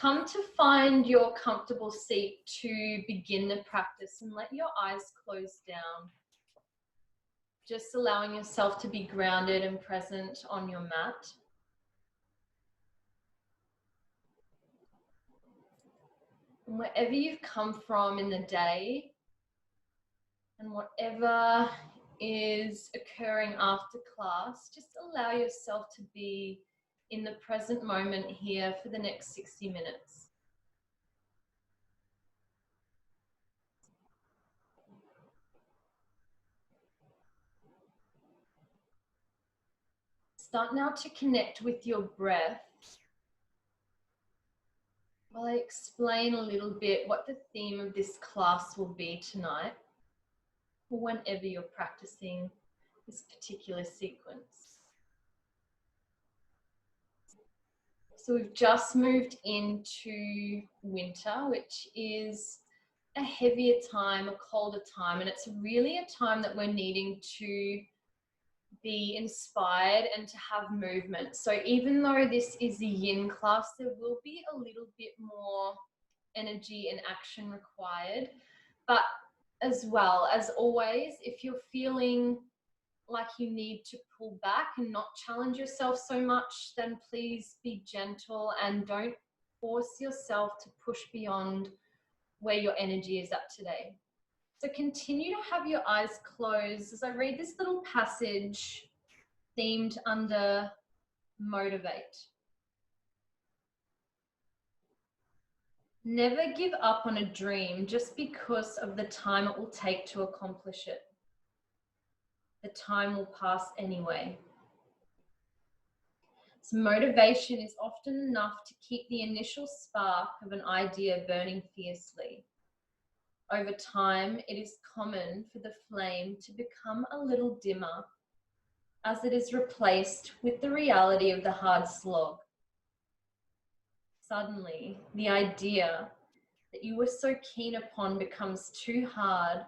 come to find your comfortable seat to begin the practice and let your eyes close down. Just allowing yourself to be grounded and present on your mat. And wherever you've come from in the day and whatever is occurring after class, just allow yourself to be in the present moment here for the next 60 minutes. Start now to connect with your breath while I explain a little bit what the theme of this class will be tonight, or whenever you're practicing this particular sequence. So we've just moved into winter, which is a heavier time, a colder time, and it's really a time that we're needing to be inspired and to have movement. So even though this is a yin class, there will be a little bit more energy and action required. But as well, as always, if you're feeling like you need to pull back and not challenge yourself so much, then please be gentle and don't force yourself to push beyond where your energy is at today. So continue to have your eyes closed as I read this little passage themed under motivate. Never give up on a dream just because of the time it will take to accomplish it. The time will pass anyway. So motivation is often enough to keep the initial spark of an idea burning fiercely. Over time, it is common for the flame to become a little dimmer as it is replaced with the reality of the hard slog. Suddenly, the idea that you were so keen upon becomes too hard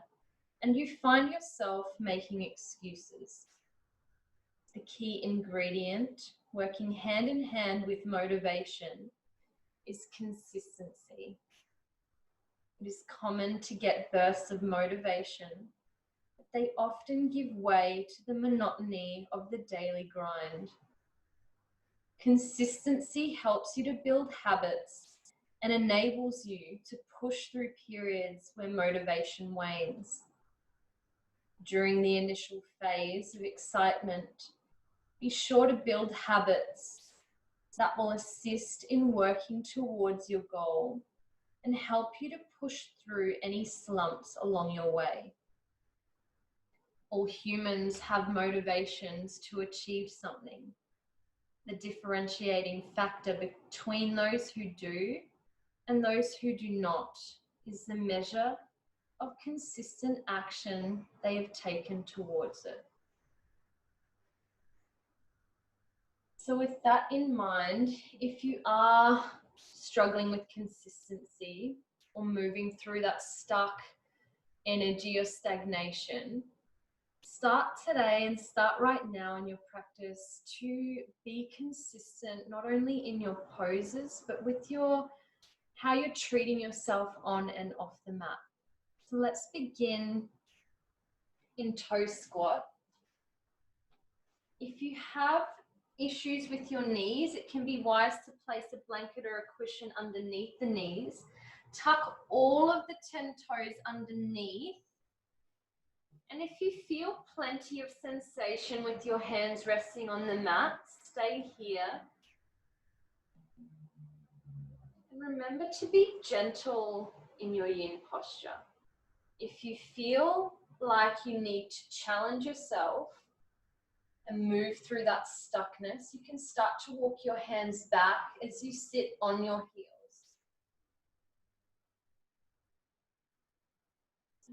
and you find yourself making excuses. The key ingredient, working hand in hand with motivation, is consistency. It is common to get bursts of motivation, but they often give way to the monotony of the daily grind. Consistency helps you to build habits and enables you to push through periods where motivation wanes. During the initial phase of excitement, be sure to build habits that will assist in working towards your goal and help you to push through any slumps along your way. All humans have motivations to achieve something. The differentiating factor between those who do and those who do not is the measure of consistent action they have taken towards it. So with that in mind, if you are struggling with consistency or moving through that stuck energy or stagnation, start today and start right now in your practice to be consistent, not only in your poses, but with how you're treating yourself on and off the mat. So let's begin in toe squat. If you have issues with your knees, it can be wise to place a blanket or a cushion underneath the knees. Tuck all of the 10 toes underneath. And if you feel plenty of sensation with your hands resting on the mat, stay here. And remember to be gentle in your yin posture. If you feel like you need to challenge yourself and move through that stuckness, you can start to walk your hands back as you sit on your heels.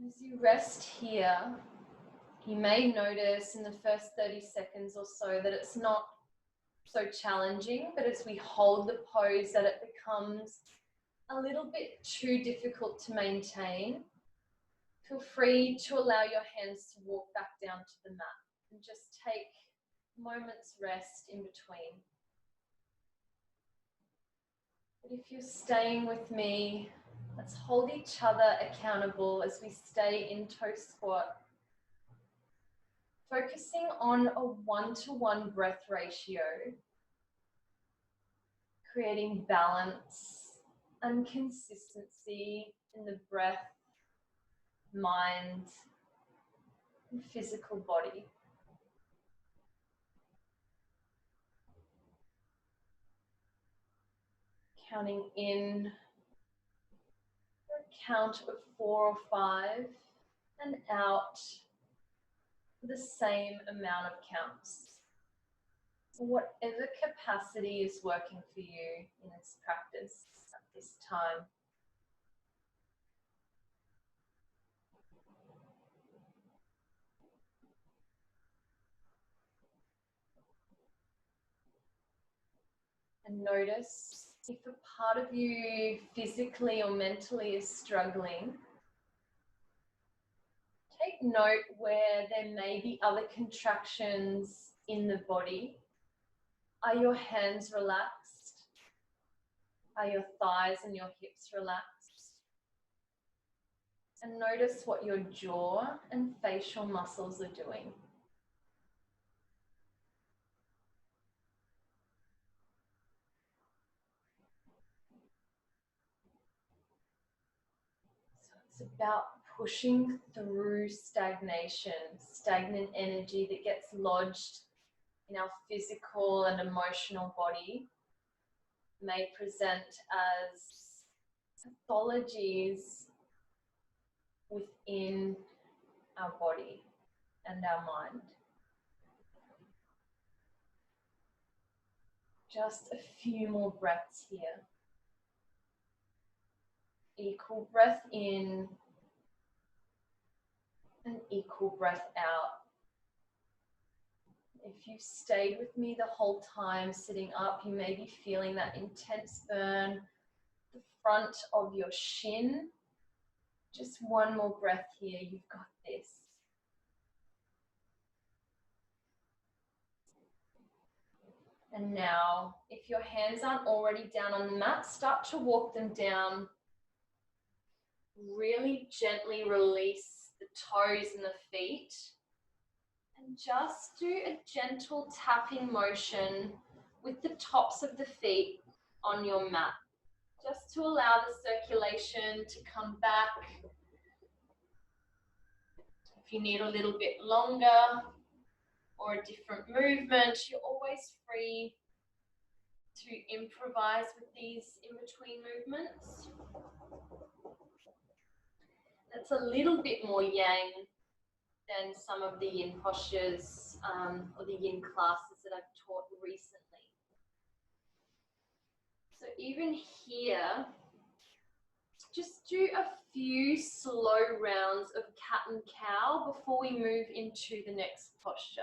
As you rest here, you may notice in the first 30 seconds or so that it's not so challenging, but as we hold the pose that it becomes a little bit too difficult to maintain. Feel free to allow your hands to walk back down to the mat and just take a moment's rest in between. But If you're staying with me, let's hold each other accountable as we stay in toe squat, focusing on a 1-to-1 breath ratio, creating balance and consistency in the breath, mind, and physical body. Counting in for a count of 4 or 5 and out for the same amount of counts. Whatever capacity is working for you in this practice at this time. And notice if a part of you physically or mentally is struggling, take note where there may be other contractions in the body. Are your hands relaxed? Are your thighs and your hips relaxed? And notice what your jaw and facial muscles are doing. So it's about pushing through stagnation, stagnant energy that gets lodged in our physical and emotional body, may present as pathologies within our body and our mind. Just a few more breaths here. Equal breath in and equal breath out. If you've stayed with me the whole time sitting up, you may be feeling that intense burn, the front of your shin. Just one more breath here, you've got this. And now, if your hands aren't already down on the mat, start to walk them down. Really gently release the toes and the feet. And just do a gentle tapping motion with the tops of the feet on your mat, just to allow the circulation to come back. If you need a little bit longer or a different movement, you're always free to improvise with these in-between movements. That's a little bit more yang than some of the yin postures or the yin classes that I've taught recently. So even here, just do a few slow rounds of cat and cow before we move into the next posture.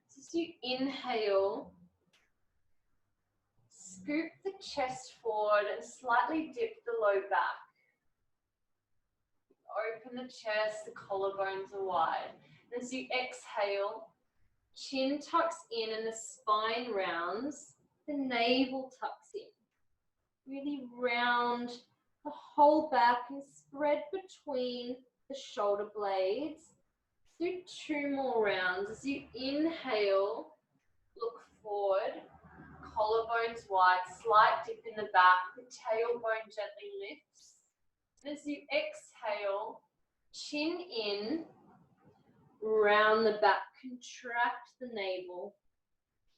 So as you inhale, scoop the chest forward and slightly dip the low back. Open the chest, the collarbones are wide. And as you exhale, chin tucks in and the spine rounds, the navel tucks in. Really round the whole back and spread between the shoulder blades. Do 2 more rounds. As you inhale, look forward, collarbones wide, slight dip in the back, the tailbone gently lifts. And as you exhale, chin in, round the back, contract the navel.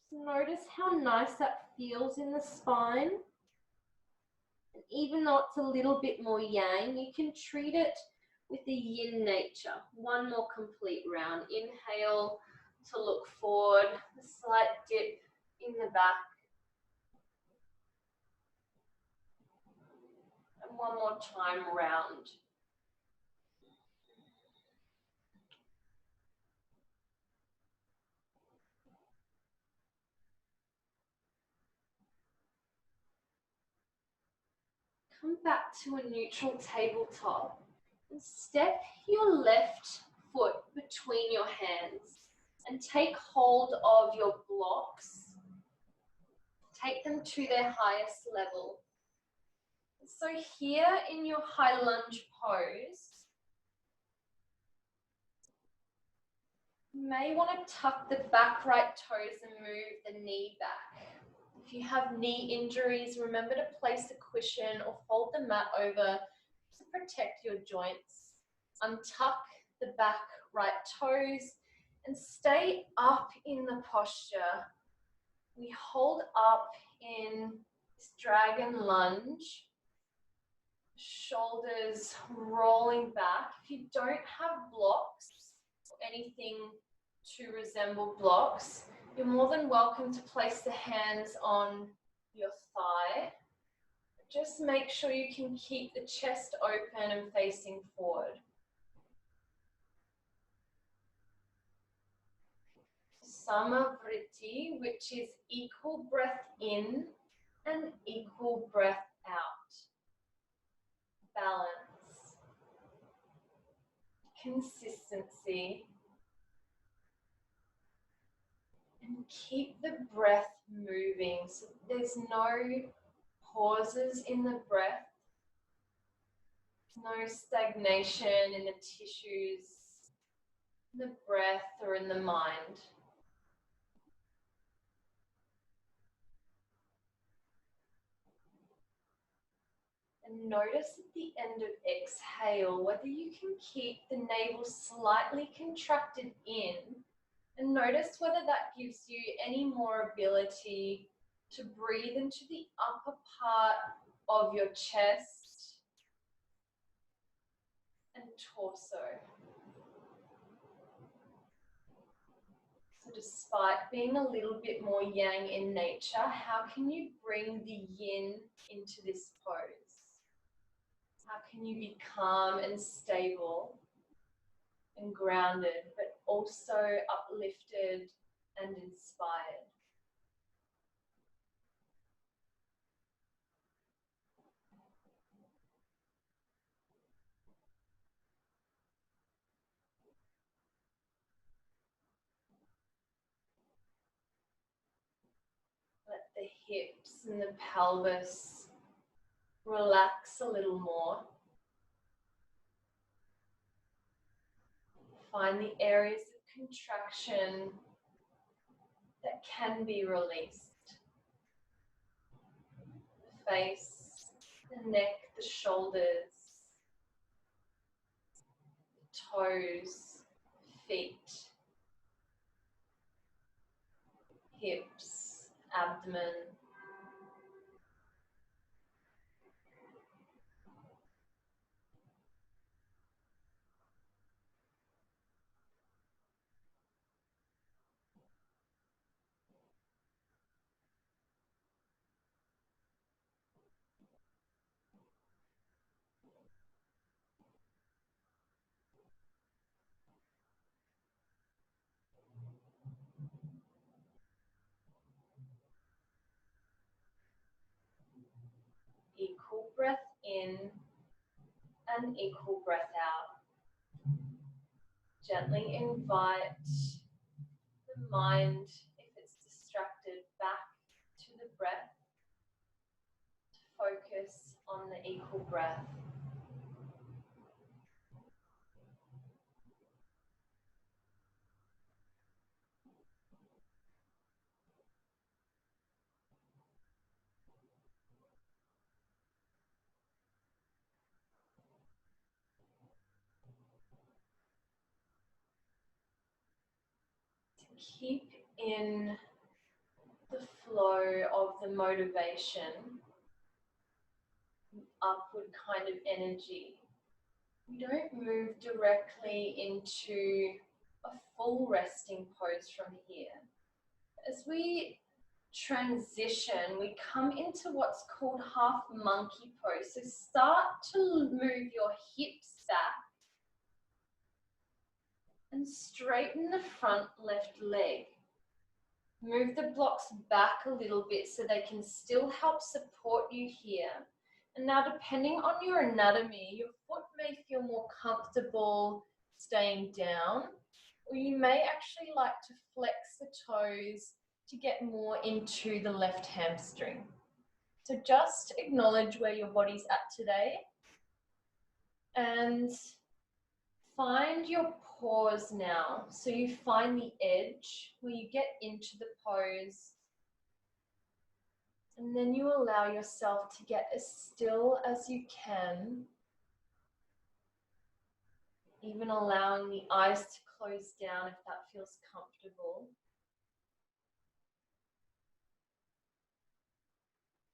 So notice how nice that feels in the spine. And even though it's a little bit more yang, you can treat it with the yin nature. One more complete round. Inhale to look forward, a slight dip in the back. And one more time round. Come back to a neutral tabletop and step your left foot between your hands and take hold of your blocks. Take them to their highest level. So here in your high lunge pose, you may want to tuck the back right toes and move the knee back. If you have knee injuries, remember to place a cushion or fold the mat over to protect your joints. Untuck the back right toes and stay up in the posture. We hold up in this dragon lunge, shoulders rolling back. If you don't have blocks or anything to resemble blocks, you're more than welcome to place the hands on your thigh. Just make sure you can keep the chest open and facing forward. Samavriti, which is equal breath in and equal breath out. Balance. Consistency. And keep the breath moving. So there's no pauses in the breath. No stagnation in the tissues, in the breath, or in the mind. And notice at the end of exhale whether you can keep the navel slightly contracted in, and notice whether that gives you any more ability to breathe into the upper part of your chest and torso. So despite being a little bit more yang in nature, how can you bring the yin into this pose? How can you be calm and stable and grounded, but also uplifted and inspired? Let the hips and the pelvis relax a little more. Find the areas of contraction that can be released. The face, the neck, the shoulders, the toes, feet, hips, abdomen. Equal breath in and equal breath out. Gently invite the mind, if it's distracted, back to the breath, to focus on the equal breath. Keep in the flow of the motivation, upward kind of energy. We don't move directly into a full resting pose from here. As we transition, we come into what's called half monkey pose. So start to move your hips back and straighten the front left leg. Move the blocks back a little bit so they can still help support you here. And now, depending on your anatomy, your foot may feel more comfortable staying down, or you may actually like to flex the toes to get more into the left hamstring. So just acknowledge where your body's at today and find your pause now. So you find the edge where you get into the pose, and then you allow yourself to get as still as you can, even allowing the eyes to close down if that feels comfortable.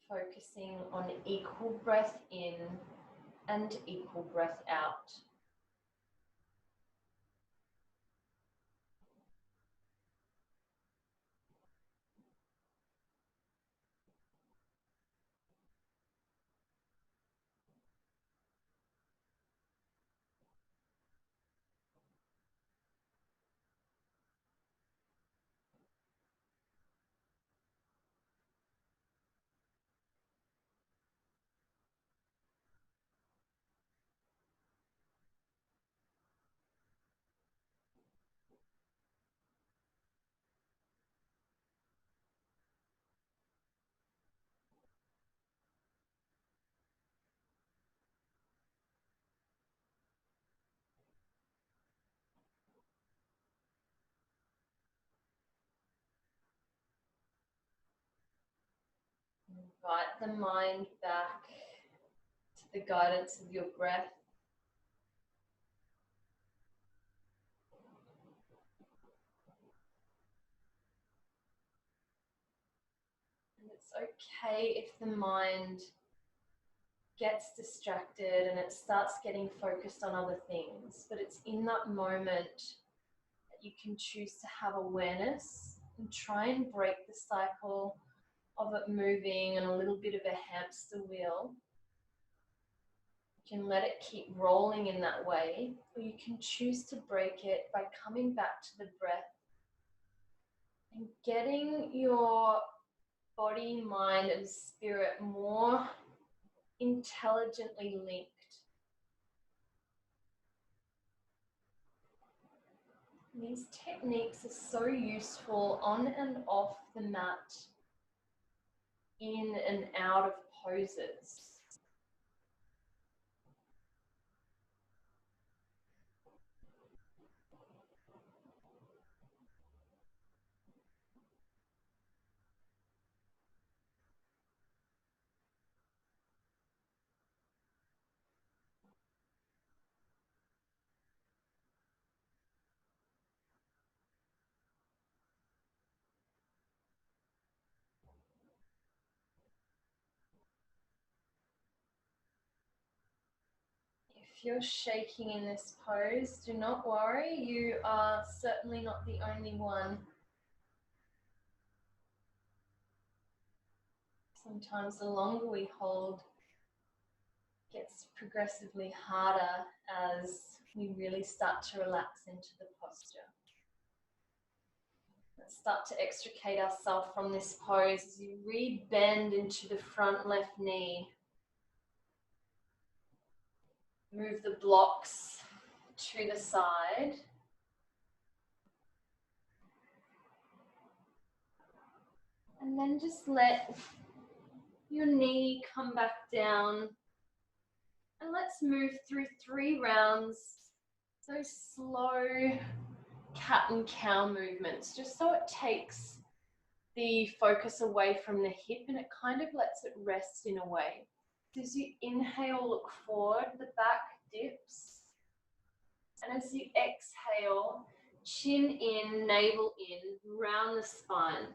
Focusing on equal breath in and equal breath out. Invite the mind back to the guidance of your breath. And it's okay if the mind gets distracted and it starts getting focused on other things, but it's in that moment that you can choose to have awareness and try and break the cycle of it moving and a little bit of a hamster wheel. You can let it keep rolling in that way, or you can choose to break it by coming back to the breath and getting your body, mind, and spirit more intelligently linked. These techniques are so useful on and off the mat, in and out of poses. If you're shaking in this pose, do not worry, you are certainly not the only one. Sometimes the longer we hold, it gets progressively harder as we really start to relax into the posture. Let's start to extricate ourselves from this pose as you re-bend into the front left knee. Move the blocks to the side. And then just let your knee come back down. And let's move through 3 rounds, those slow cat and cow movements, just so it takes the focus away from the hip and it kind of lets it rest in a way. As you inhale, look forward, the back dips. And as you exhale, chin in, navel in, round the spine.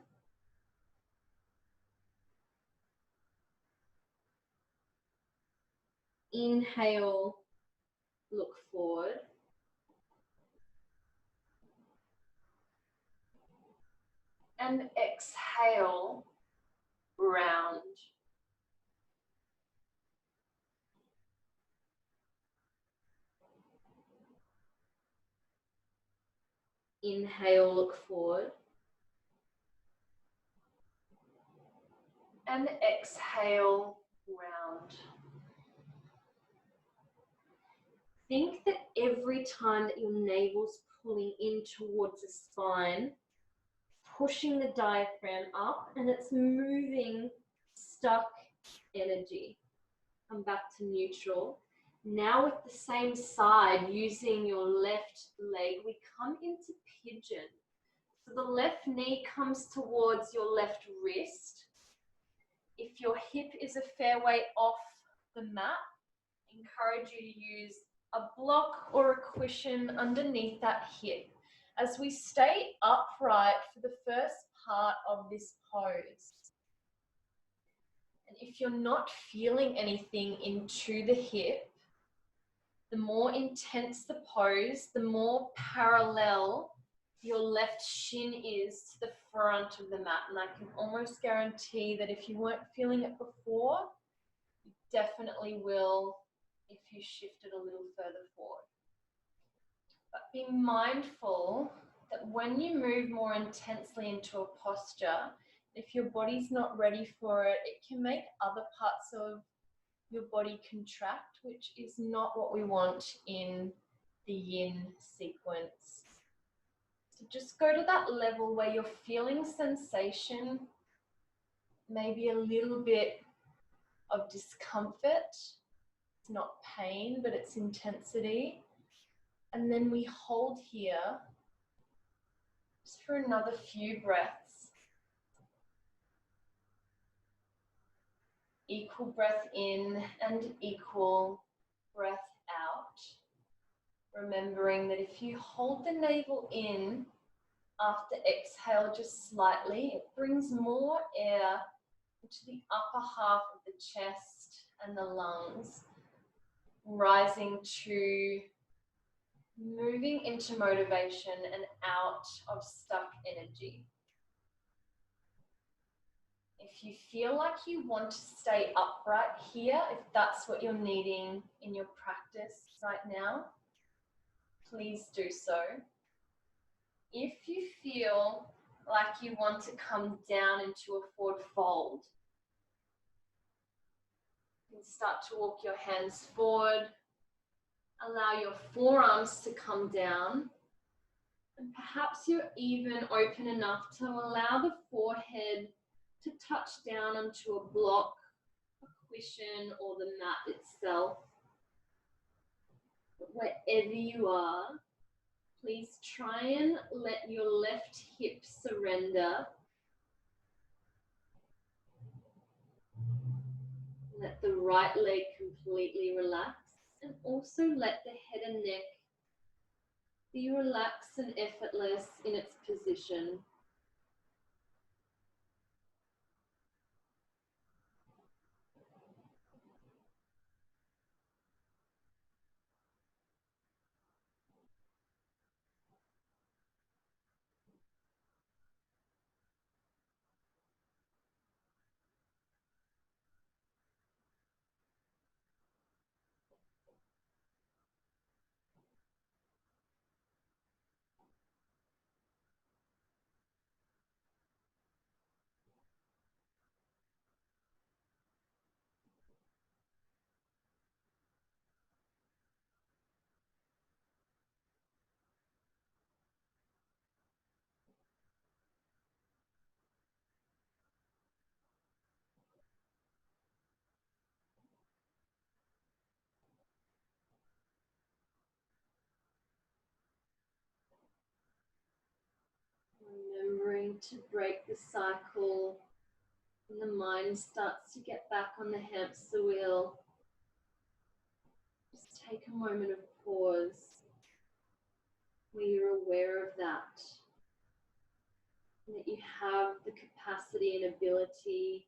Inhale, look forward. And exhale, round. Inhale, look forward. And exhale, round. Think that every time that your navel's pulling in towards the spine, pushing the diaphragm up, and it's moving stuck energy. Come back to neutral. Now with the same side, using your left leg, we come into pigeon. So the left knee comes towards your left wrist. If your hip is a fair way off the mat, I encourage you to use a block or a cushion underneath that hip as we stay upright for the first part of this pose. And if you're not feeling anything into the hip, the more intense the pose, the more parallel your left shin is to the front of the mat. And I can almost guarantee that if you weren't feeling it before, you definitely will if you shift it a little further forward. But be mindful that when you move more intensely into a posture, if your body's not ready for it, it can make other parts of your body contract, which is not what we want in the yin sequence. So just go to that level where you're feeling sensation, maybe a little bit of discomfort. It's not pain, but it's intensity. And then we hold here just for another few breaths. Equal breath in and equal breath out. Remembering that if you hold the navel in after exhale just slightly, it brings more air into the upper half of the chest and the lungs, rising to moving into motivation and out of stuck energy. If you feel like you want to stay upright here, if that's what you're needing in your practice right now, please do so. If you feel like you want to come down into a forward fold, you can start to walk your hands forward, allow your forearms to come down, and perhaps you're even open enough to allow the forehead to touch down onto a block, a cushion, or the mat itself. But wherever you are, please try and let your left hip surrender. Let the right leg completely relax, and also let the head and neck be relaxed and effortless in its position. Remembering to break the cycle when the mind starts to get back on the hamster wheel. Just take a moment of pause where you're aware of that, and that you have the capacity and ability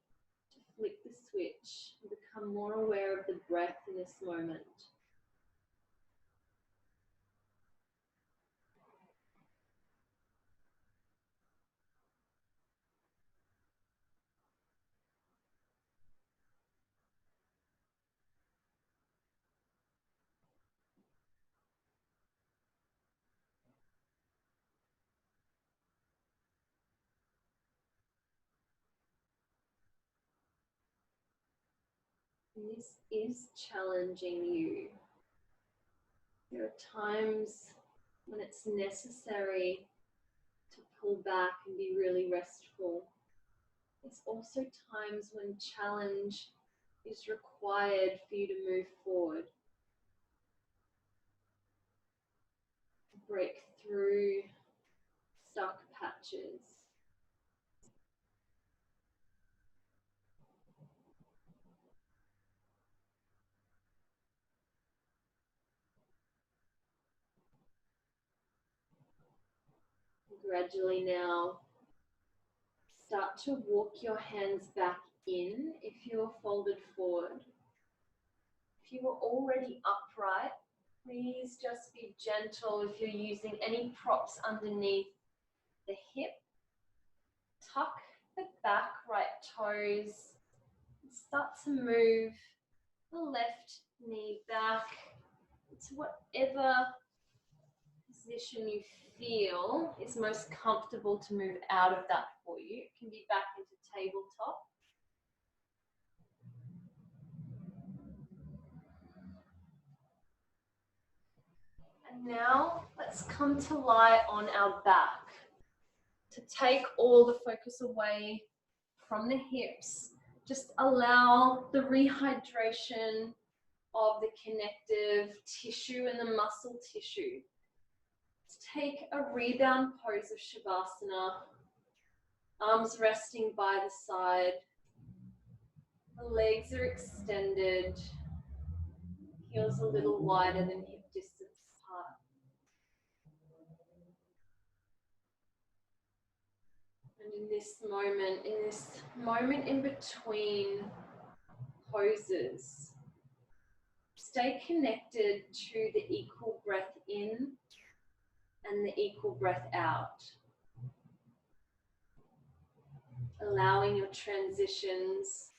to flick the switch and become more aware of the breath in this moment. And this is challenging you. There are times when it's necessary to pull back and be really restful. There's also times when challenge is required for you to move forward. Break through stuck patches. Gradually now, start to walk your hands back in if you're folded forward. If you were already upright, please just be gentle if you're using any props underneath the hip. Tuck the back right toes. Start to move the left knee back to whatever position you feel is most comfortable to move out of that for you. It can be back into tabletop. And now let's come to lie on our back. To take all the focus away from the hips, just allow the rehydration of the connective tissue and the muscle tissue. Take a rebound pose of Shavasana, arms resting by the side, the legs are extended, heels a little wider than hip distance apart. And in this moment in between poses, stay connected to the equal breath in and the equal breath out. Allowing your transitions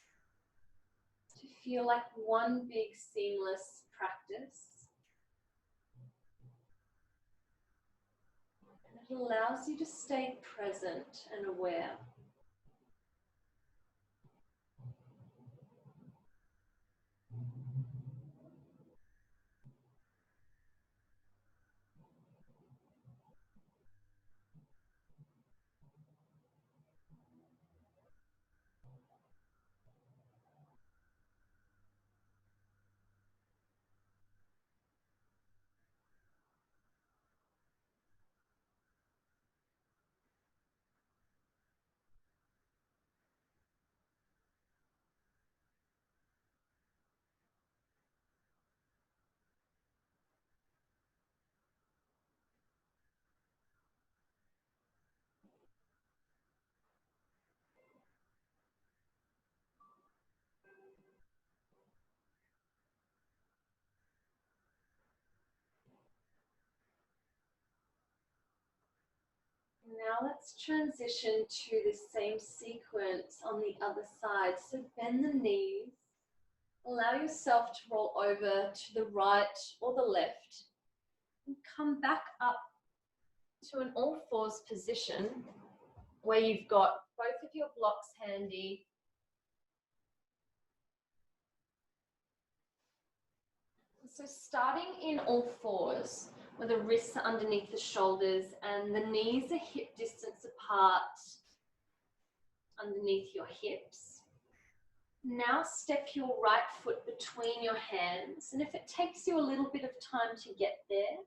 to feel like one big seamless practice. And it allows you to stay present and aware. Now let's transition to the same sequence on the other side. So bend the knees, allow yourself to roll over to the right or the left, and come back up to an all fours position where you've got both of your blocks handy. So starting in all fours, where the wrists are underneath the shoulders and the knees are hip distance apart underneath your hips. Now step your right foot between your hands, and if it takes you a little bit of time to get there,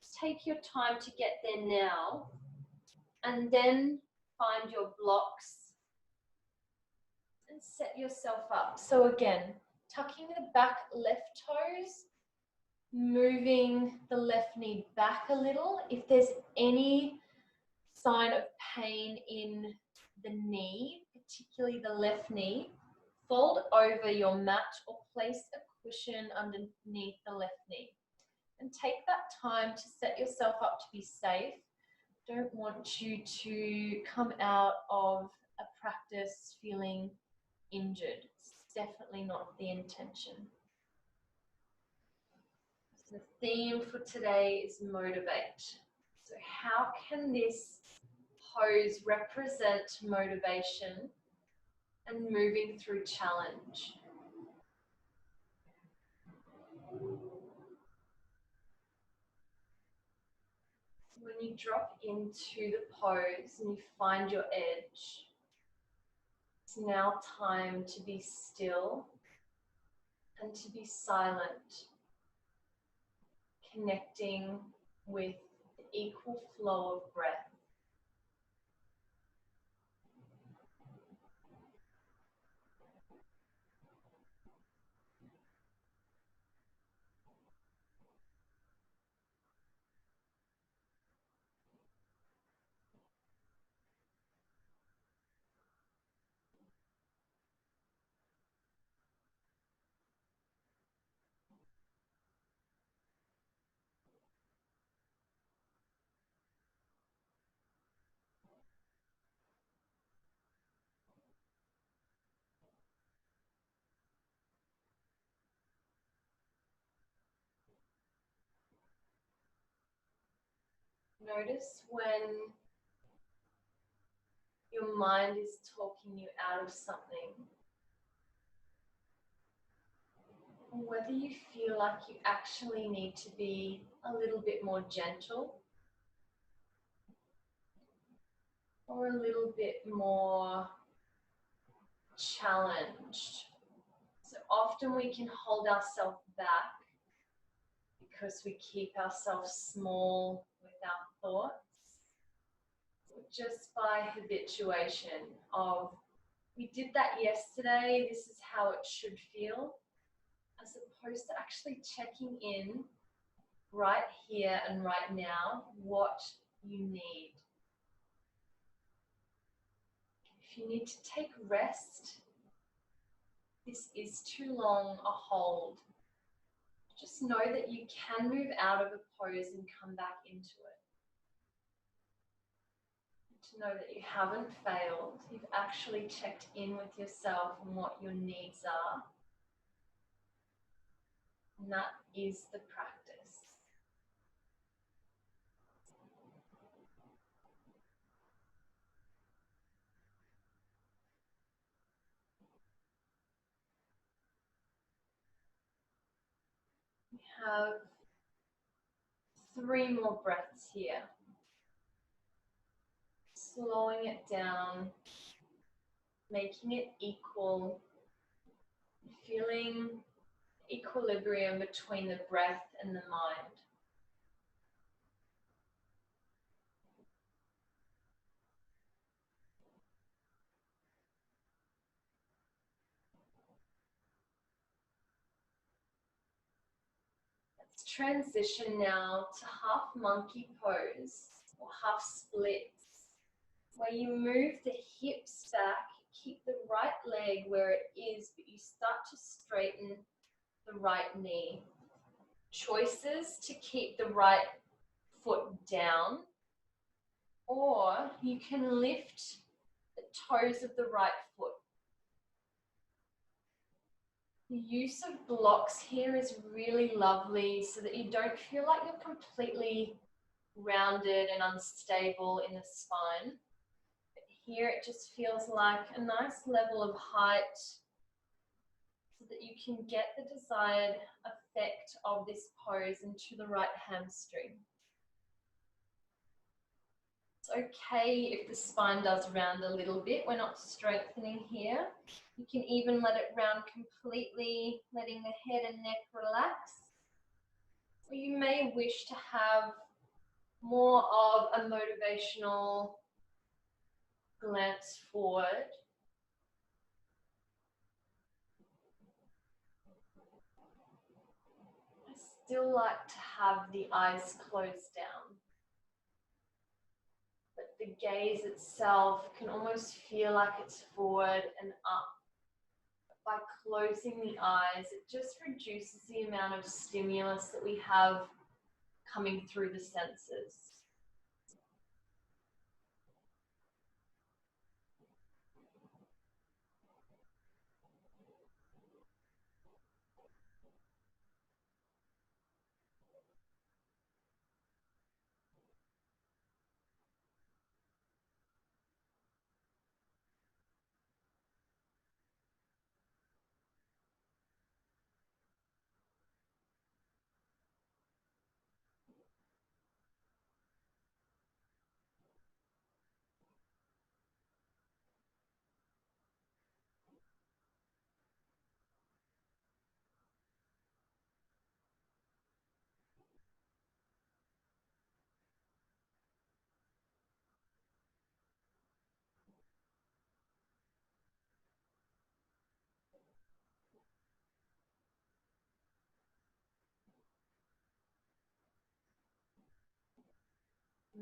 just take your time to get there now, and then find your blocks and set yourself up. So again, tucking the back left toes, moving the left knee back a little. If there's any sign of pain in the knee, particularly the left knee, fold over your mat or place a cushion underneath the left knee. And take that time to set yourself up to be safe. Don't want you to come out of a practice feeling injured. It's definitely not the intention. The theme for today is motivate. So how can this pose represent motivation and moving through challenge? When you drop into the pose and you find your edge, it's now time to be still and to be silent, connecting with the equal flow of breath. Notice when your mind is talking you out of something, or whether you feel like you actually need to be a little bit more gentle or a little bit more challenged. So often we can hold ourselves back because we keep ourselves small with our thoughts, just by habituation of, we did that yesterday, this is how it should feel, as opposed to actually checking in right here and right now what you need. If you need to take rest, this is too long a hold, just know that you can move out of a pose and come back into it. To know that you haven't failed, you've actually checked in with yourself and what your needs are. And that is the practice. We have 3 more breaths here. Slowing it down, making it equal, feeling equilibrium between the breath and the mind. Let's transition now to half monkey pose or half splits, where you move the hips back, keep the right leg where it is, but you start to straighten the right knee. Choices to keep the right foot down, or you can lift the toes of the right foot. The use of blocks here is really lovely so that you don't feel like you're completely rounded and unstable in the spine. But here it just feels like a nice level of height so that you can get the desired effect of this pose into the right hamstring. It's okay if the spine does round a little bit. We're not strengthening here. You can even let it round completely, letting the head and neck relax. Or you may wish to have more of a motivational glance forward. I still like to have the eyes closed down, but the gaze itself can almost feel like it's forward and up. By closing the eyes, it just reduces the amount of stimulus that we have coming through the senses.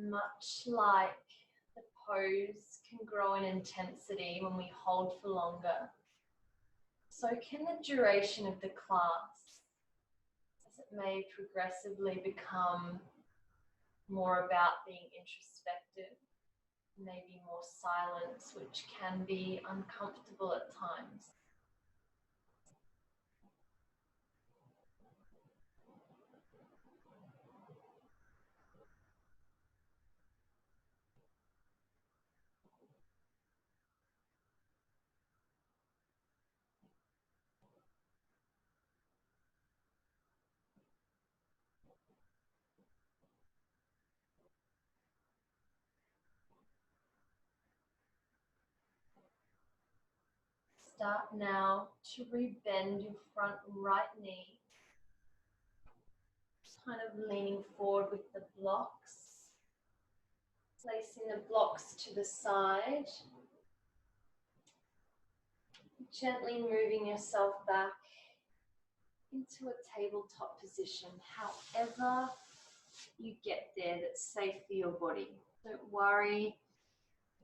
Much like the pose can grow in intensity when we hold for longer, so can the duration of the class, as it may progressively become more about being introspective, maybe more silence, which can be uncomfortable at times. Start now to rebend your front right knee, kind of leaning forward with the blocks, placing the blocks to the side, gently moving yourself back into a tabletop position, however you get there that's safe for your body. Don't worry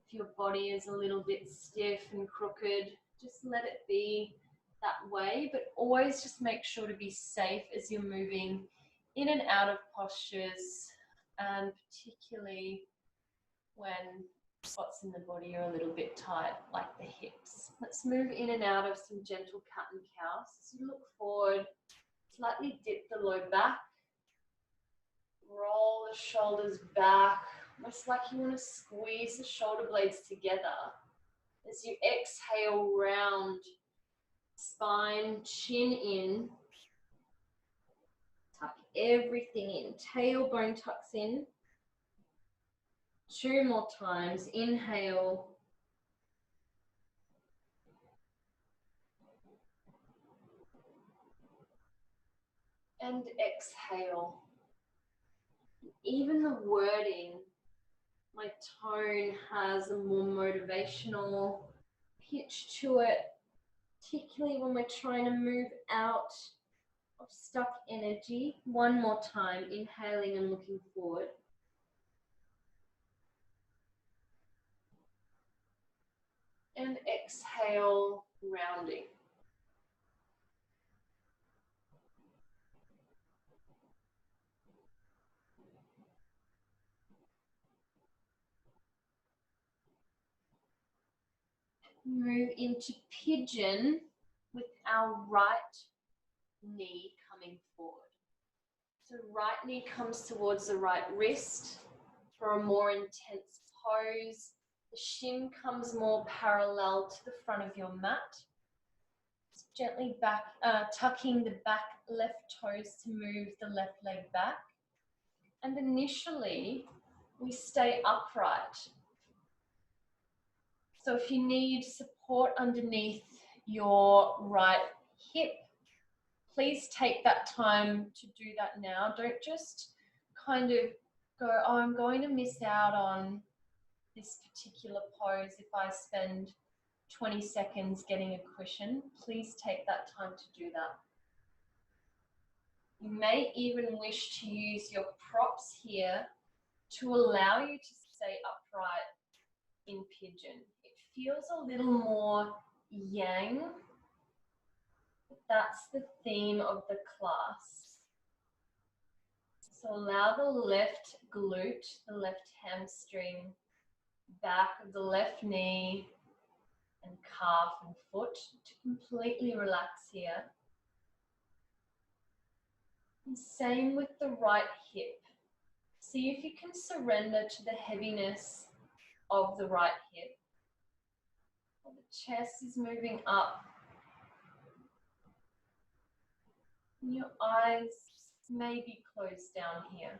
if your body is a little bit stiff and crooked, just let it be that way, but always just make sure to be safe as you're moving in and out of postures, and particularly when spots in the body are a little bit tight, like the hips. Let's move in and out of some gentle cat and cow. So you look forward, slightly dip the low back, roll the shoulders back, almost like you want to squeeze the shoulder blades together. As you exhale, round spine, chin in, tuck everything in, tailbone tucks in. 2 more times, inhale, and exhale. Even the wording, my tone has a more motivational pitch to it, particularly when we're trying to move out of stuck energy. 1 more time, inhaling and looking forward. And exhale, rounding. Move into pigeon with our right knee coming forward. So right knee comes towards the right wrist for a more intense pose. The shin comes more parallel to the front of your mat. Just gently back, tucking the back left toes to move the left leg back. And initially, we stay upright. So if you need support underneath your right hip, please take that time to do that now. Don't just kind of go, oh, I'm going to miss out on this particular pose if I spend 20 seconds getting a cushion. Please take that time to do that. You may even wish to use your props here to allow you to stay upright in pigeon. It feels a little more yang. That's the theme of the class. So allow the left glute, the left hamstring, back of the left knee and calf and foot to completely relax here. And same with the right hip. See if you can surrender to the heaviness of the right hip. The chest is moving up. And your eyes may be closed down here.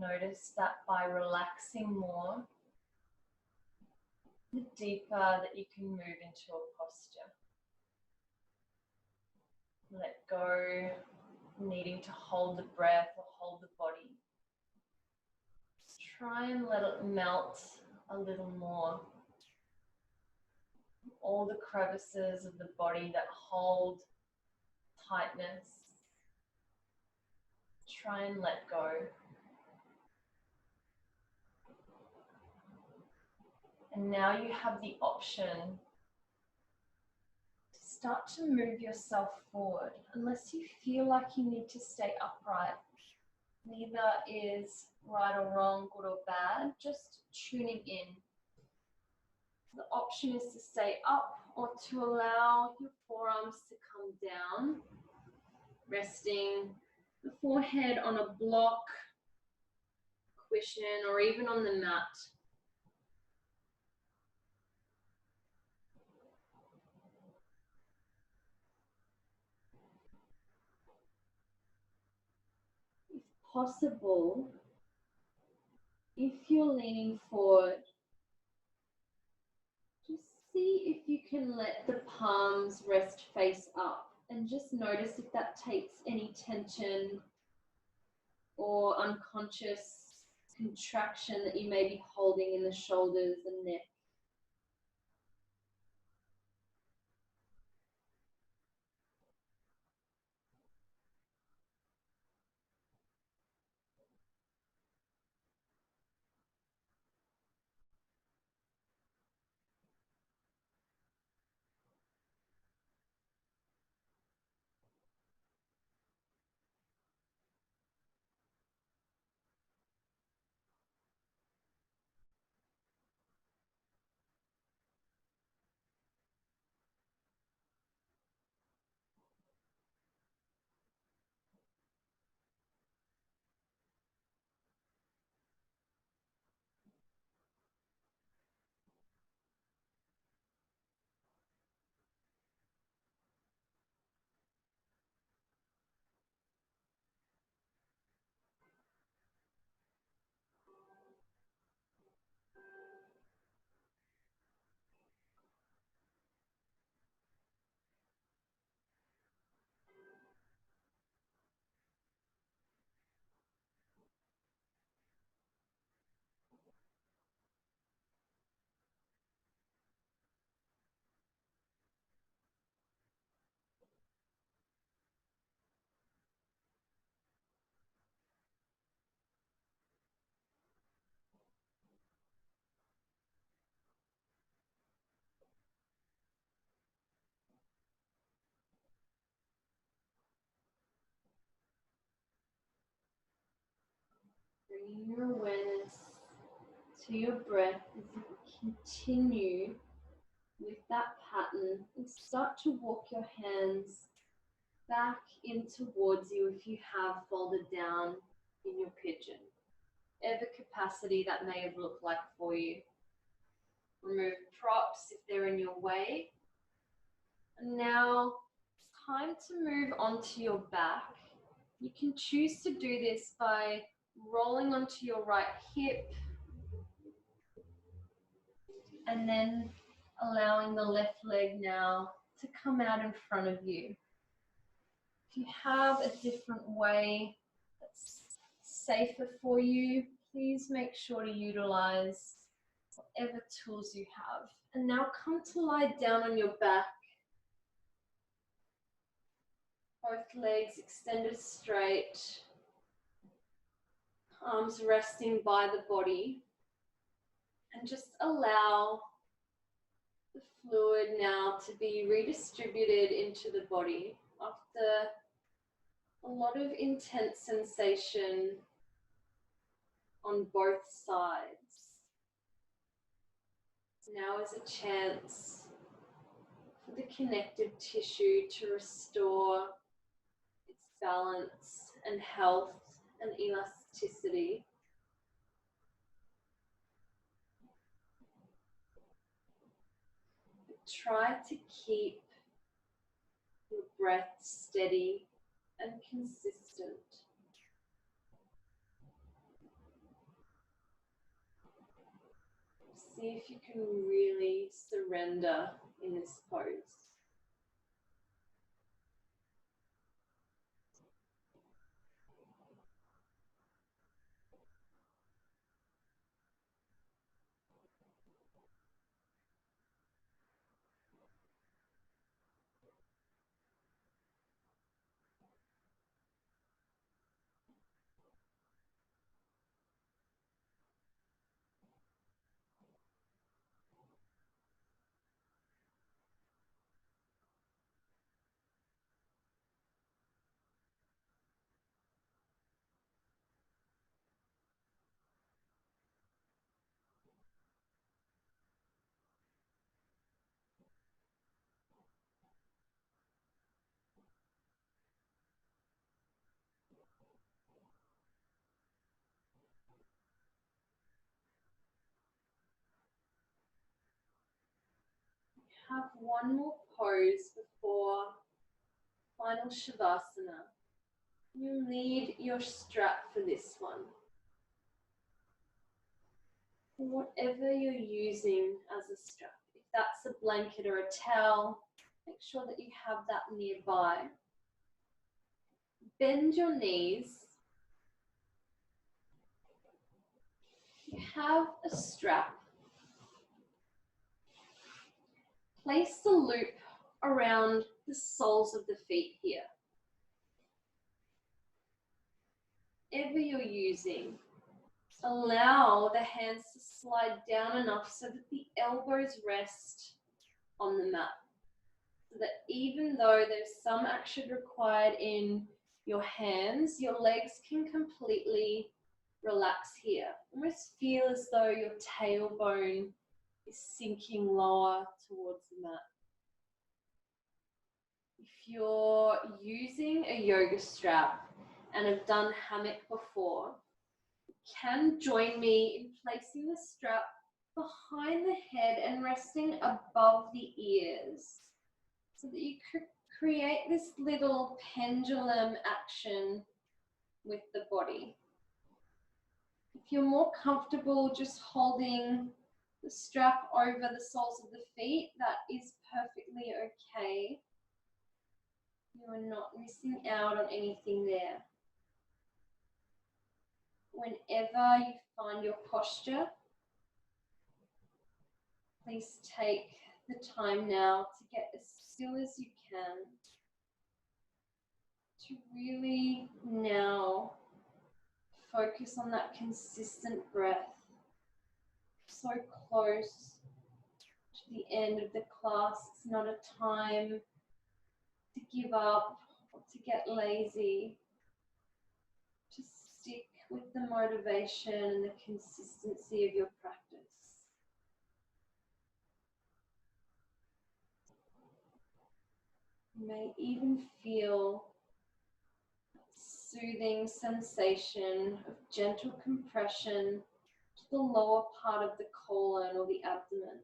Notice that by relaxing more, the deeper that you can move into a posture. Let go, needing to hold the breath or hold the body. Just try and let it melt a little more. All the crevices of the body that hold tightness. Try and let go. And now you have the option to start to move yourself forward, unless you feel like you need to stay upright. Neither is right or wrong, good or bad, just tuning in. The option is to stay up or to allow your forearms to come down, resting the forehead on a block, cushion, or even on the mat. If possible, if you're leaning forward, just see if you can let the palms rest face up and just notice if that takes any tension or unconscious contraction that you may be holding in the shoulders and neck. Bringing your awareness to your breath as you continue with that pattern, and start to walk your hands back in towards you if you have folded down in your pigeon. Whatever capacity that may have looked like for you. Remove props if they're in your way. And now it's time to move onto your back. You can choose to do this by rolling onto your right hip and then allowing the left leg now to come out in front of you. If you have a different way that's safer for you, please make sure to utilize whatever tools you have. And now come to lie down on your back. Both legs extended straight, arms resting by the body. And just allow the fluid now to be redistributed into the body after a lot of intense sensation on both sides. Now is a chance for the connective tissue to restore its balance and health and elasticity. But try to keep your breath steady and consistent. See if you can really surrender in this pose. Have one more pose before final Shavasana. You need your strap for this one. Whatever you're using as a strap, if that's a blanket or a towel, make sure that you have that nearby. Bend your knees. You have a strap. Place the loop around the soles of the feet here. Whatever you're using, allow the hands to slide down enough so that the elbows rest on the mat. So that even though there's some action required in your hands, your legs can completely relax here. Almost feel as though your tailbone is sinking lower towards the mat. If you're using a yoga strap and have done hammock before, you can join me in placing the strap behind the head and resting above the ears so that you could create this little pendulum action with the body. If you're more comfortable just holding the strap over the soles of the feet, that is perfectly okay. You are not missing out on anything there. Whenever you find your posture, please take the time now to get as still as you can, to really now focus on that consistent breath. So close to the end of the class. It's not a time to give up or to get lazy. Just stick with the motivation and the consistency of your practice. You may even feel soothing sensation of gentle compression to the lower part of the colon or the abdomen.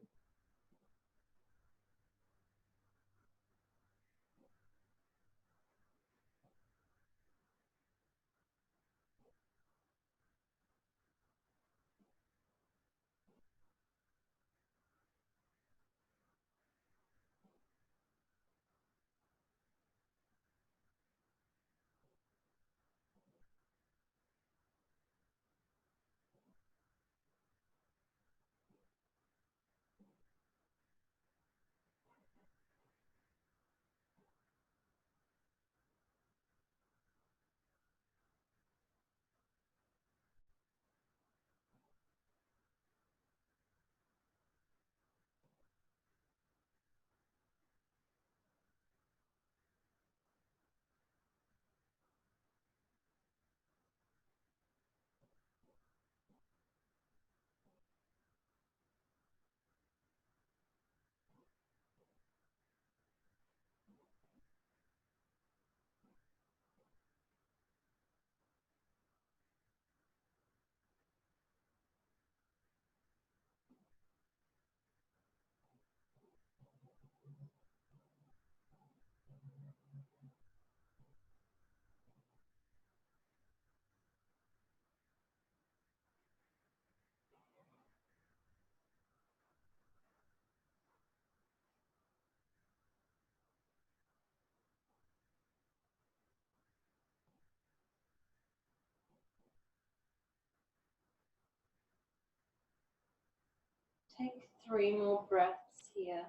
Take 3 more breaths here.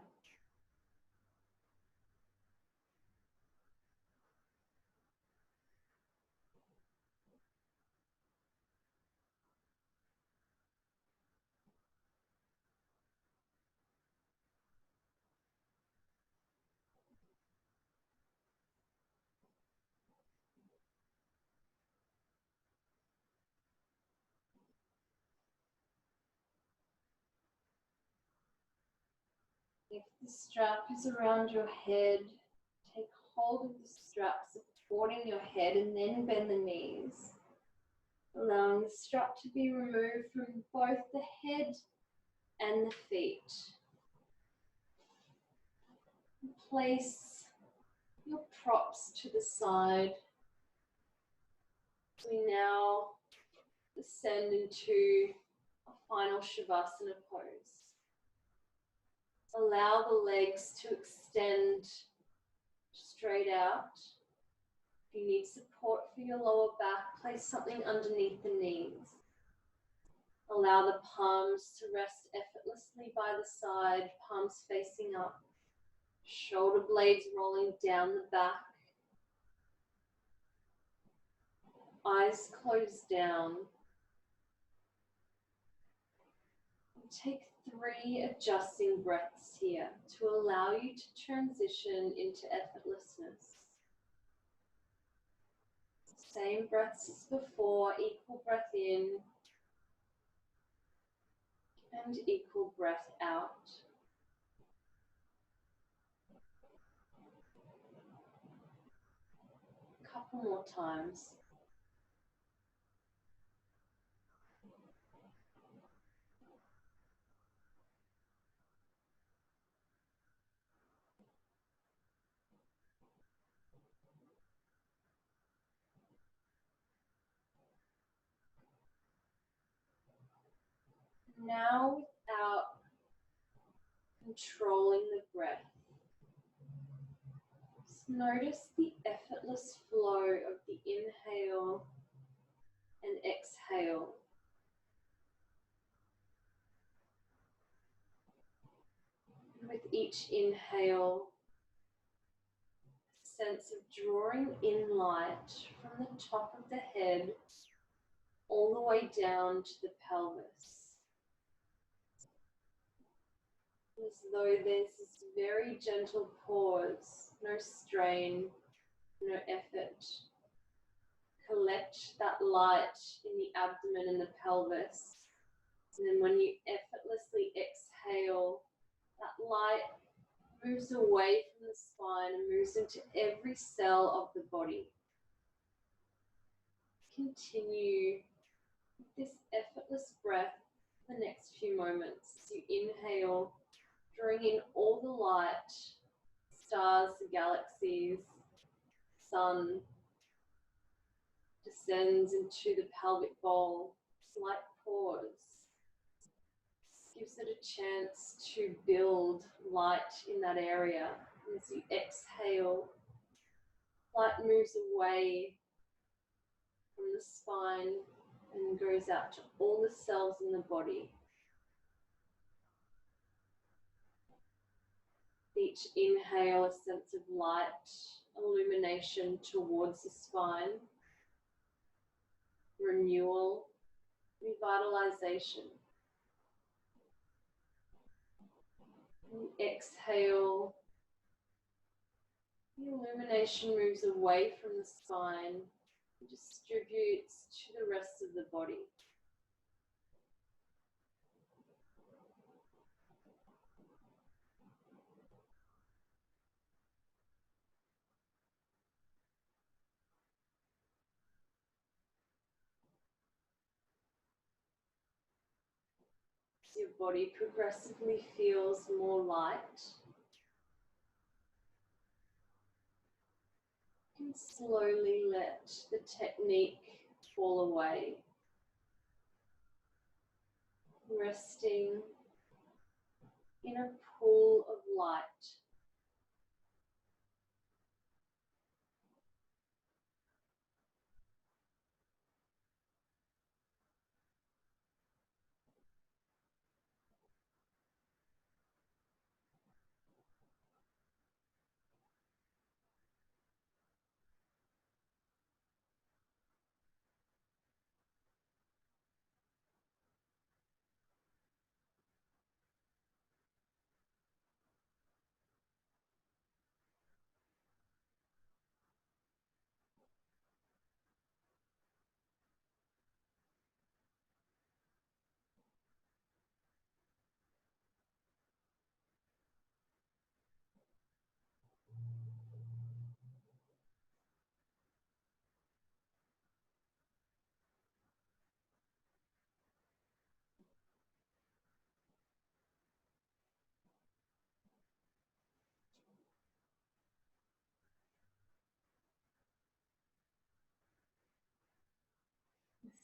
If the strap is around your head, take hold of the strap supporting your head and then bend the knees, allowing the strap to be removed from both the head and the feet. Place your props to the side. We now descend into a final Shavasana pose. Allow the legs to extend straight out. If you need support for your lower back, place something underneath the knees. Allow the palms to rest effortlessly by the side, palms facing up, shoulder blades rolling down the back, eyes closed down. Take 3 adjusting breaths here to allow you to transition into effortlessness. Same breaths as before, equal breath in and equal breath out. A couple more times. Now, without controlling the breath, just notice the effortless flow of the inhale and exhale. With each inhale, a sense of drawing in light from the top of the head all the way down to the pelvis. As though there's this very gentle pause, no strain, no effort. Collect that light in the abdomen and the pelvis. And then when you effortlessly exhale, that light moves away from the spine and moves into every cell of the body. Continue with this effortless breath for the next few moments. As you inhale, drawing in all the light, stars, galaxies, sun, descends into the pelvic bowl. Slight pause. Gives it a chance to build light in that area. As you exhale, light moves away from the spine and goes out to all the cells in the body. Each inhale, a sense of light, illumination towards the spine, renewal, revitalization. And exhale, the illumination moves away from the spine and distributes to the rest of the body. As your body progressively feels more light, you can slowly let the technique fall away, resting in a pool of light.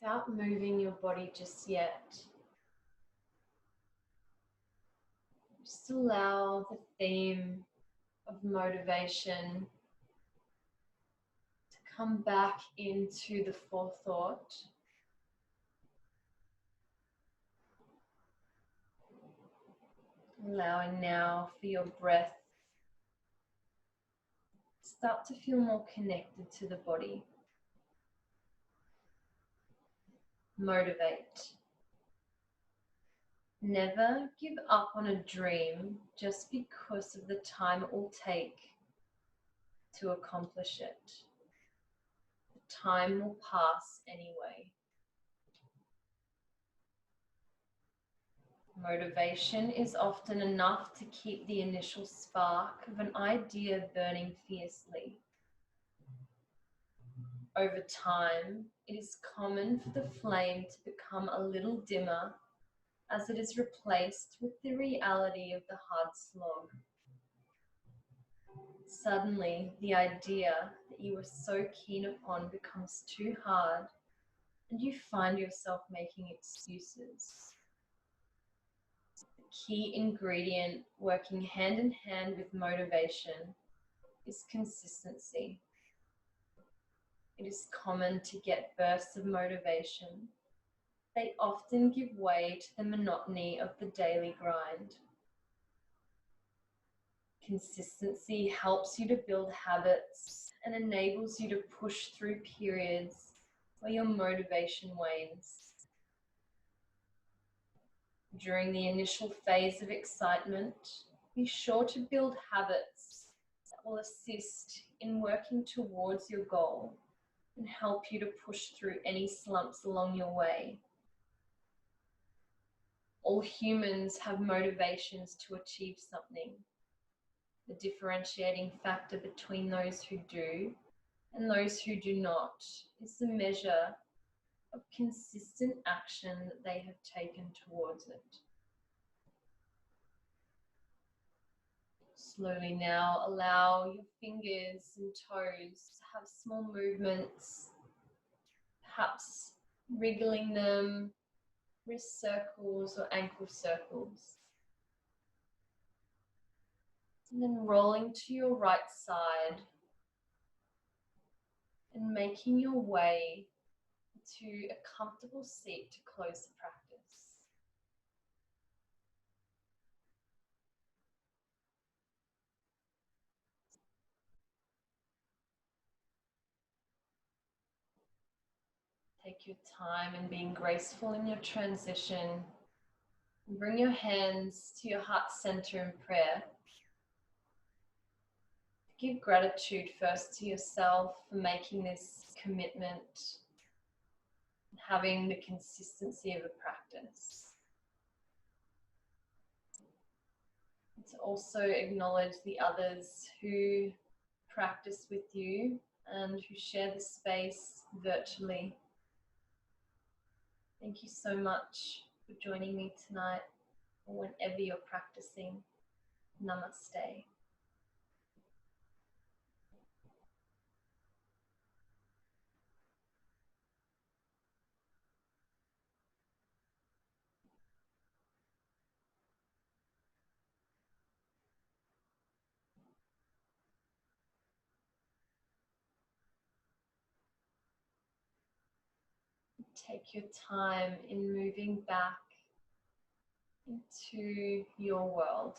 without moving your body just yet. Just allow the theme of motivation to come back into the forethought. Allowing now for your breath to start to feel more connected to the body. Motivate. Never give up on a dream just because of the time it will take to accomplish it. The time will pass anyway. Motivation is often enough to keep the initial spark of an idea burning fiercely. Over time, it is common for the flame to become a little dimmer as it is replaced with the reality of the hard slog. Suddenly, the idea that you were so keen upon becomes too hard, and you find yourself making excuses. The key ingredient working hand in hand with motivation is consistency. It is common to get bursts of motivation. They often give way to the monotony of the daily grind. Consistency helps you to build habits and enables you to push through periods where your motivation wanes. During the initial phase of excitement, be sure to build habits that will assist in working towards your goal and help you to push through any slumps along your way. All humans have motivations to achieve something. The differentiating factor between those who do and those who do not is the measure of consistent action that they have taken towards it. Slowly now allow your fingers and toes to have small movements, perhaps wriggling them, wrist circles or ankle circles. And then rolling to your right side and making your way to a comfortable seat to close the practice. Take your time in being graceful in your transition. Bring your hands to your heart center in prayer. Give gratitude first to yourself for making this commitment, having the consistency of a practice. And to also acknowledge the others who practice with you and who share the space virtually. Thank you so much for joining me tonight, or whenever you're practicing. Namaste. Take your time in moving back into your world.